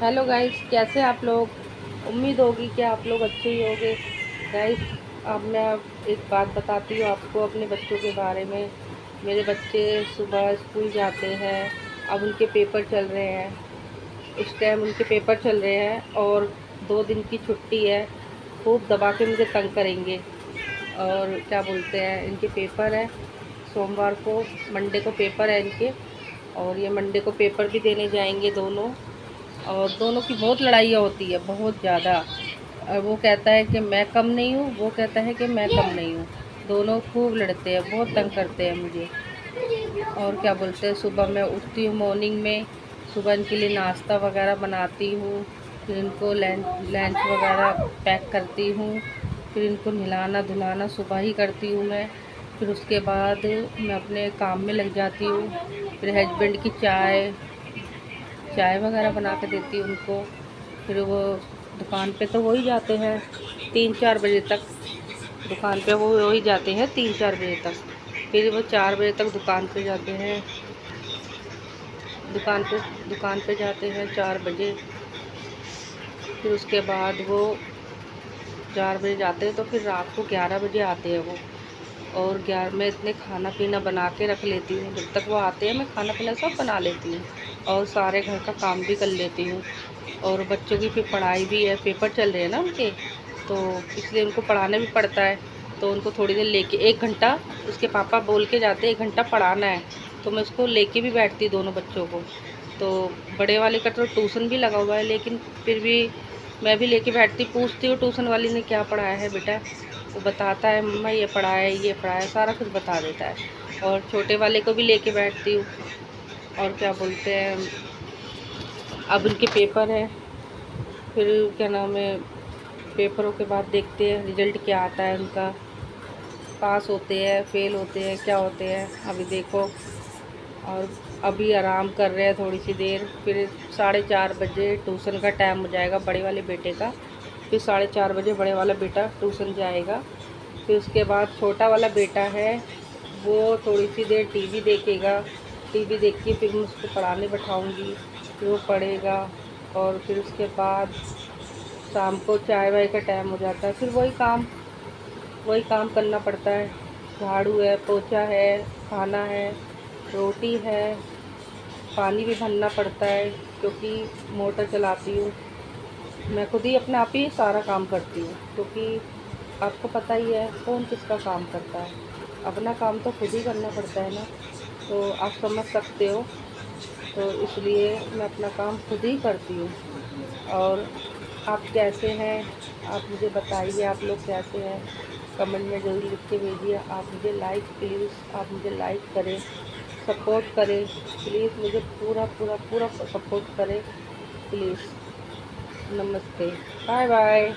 Hello guys, कैसे आप लोग। उम्मीद होगी कि आप लोग अच्छे ही होंगे। गाइस, अब मैं एक बात बताती हूँ आपको अपने बच्चों के बारे में। मेरे बच्चे सुबह स्कूल जाते हैं। अब उनके पेपर चल रहे हैं। इस टाइम उनके पेपर चल रहे हैं और 2 दिन की छुट्टी है। खूब दबा के मुझे तंग करेंगे। और क्या बोलते हैं, इनके पेपर है सोमवार को। मंडे को पेपर है इनके। और ये मंडे को पेपर भी देने जाएंगे दोनों। और दोनों की बहुत लड़ाइयाँ होती है, बहुत ज़्यादा। वो कहता है कि मैं कम नहीं हूँ, वो कहता है कि मैं कम नहीं हूँ। दोनों खूब लड़ते हैं, बहुत तंग करते हैं मुझे। और क्या बोलते हैं, सुबह मैं उठती हूँ मॉर्निंग में। सुबह इनके लिए नाश्ता वगैरह बनाती हूँ। फिर इनको लंच लंच वगैरह पैक करती हूँ। फिर इनको नहलाना धुलाना सुबह ही करती हूँ मैं। फिर उसके बाद मैं अपने काम में लग जाती हूँ। फिर हस्बैंड की चाय चाय वगैरह बना के देती हूँ उनको। फिर वो दुकान पे तो हो ही जाते हैं 3-4 बजे तक। दुकान पे वो हो ही जाते हैं 3-4 बजे तक। फिर वो 4 बजे तक दुकान पे जाते हैं। दुकान पे जाते हैं 4 बजे। फिर उसके बाद वो 4 बजे जाते हैं तो फिर रात को 11 बजे आते हैं वो। और 11 मैं इतने खाना पीना बना के रख लेती हूँ, जब तक वो आते हैं मैं खाना पीना सब बना लेती हूँ। और सारे घर का काम भी कर लेती हूँ। और बच्चों की फिर पढ़ाई भी है, पेपर चल रहे हैं ना उनके। तो इसलिए उनको पढ़ाना भी पड़ता है। तो उनको थोड़ी देर लेके 1 घंटा, उसके पापा बोल के जाते हैं 1 घंटा पढ़ाना है। तो मैं उसको लेके भी बैठती दोनों बच्चों को। तो बड़े वाले का तो ट्यूशन भी लगा हुआ है, लेकिन फिर भी मैं भी लेके बैठती, पूछती हूँ ट्यूशन वाली ने क्या पढ़ाया है बेटा। वो बताता है मम्मा ये पढ़ा है, ये पढ़ा है, सारा कुछ बता देता है। और छोटे वाले को भी लेके बैठती हूँ। और क्या बोलते हैं, अब उनके पेपर है। फिर क्या नाम है, पेपरों के बाद देखते हैं रिजल्ट क्या आता है उनका। पास होते हैं, फेल होते हैं, क्या होते हैं अभी देखो। और अभी आराम कर रहे हैं थोड़ी सी देर। फिर 4:30 बजे ट्यूशन का टाइम हो जाएगा बड़े वाले बेटे का। फिर 4:30 बजे बड़े वाला बेटा ट्यूशन जाएगा। फिर उसके बाद छोटा वाला बेटा है, वो थोड़ी सी देर टीवी देखेगा। टीवी देख के फिर मैं उसको पढ़ाने बैठाऊँगी। फिर वो पढ़ेगा। और फिर उसके बाद शाम को चाय वाय का टाइम हो जाता है। फिर वही काम करना पड़ता है। झाड़ू है, पोछा है, खाना है, रोटी है, पानी भी भरना पड़ता है क्योंकि मोटर चलाती हूँ। मैं खुद ही अपने आप ही सारा काम करती हूँ, क्योंकि आपको पता ही है कौन किसका काम करता है। अपना काम तो खुद ही करना पड़ता है ना। तो आप समझ सकते हो। तो इसलिए मैं अपना काम खुद ही करती हूँ। और आप कैसे हैं, आप मुझे बताइए, आप लोग कैसे हैं। कमेंट में ज़रूर लिख के भेजिए। आप मुझे लाइक करें, सपोर्ट करें प्लीज़। मुझे पूरा पूरा पूरा सपोर्ट करें प्लीज़। नमस्ते, बाय बाय।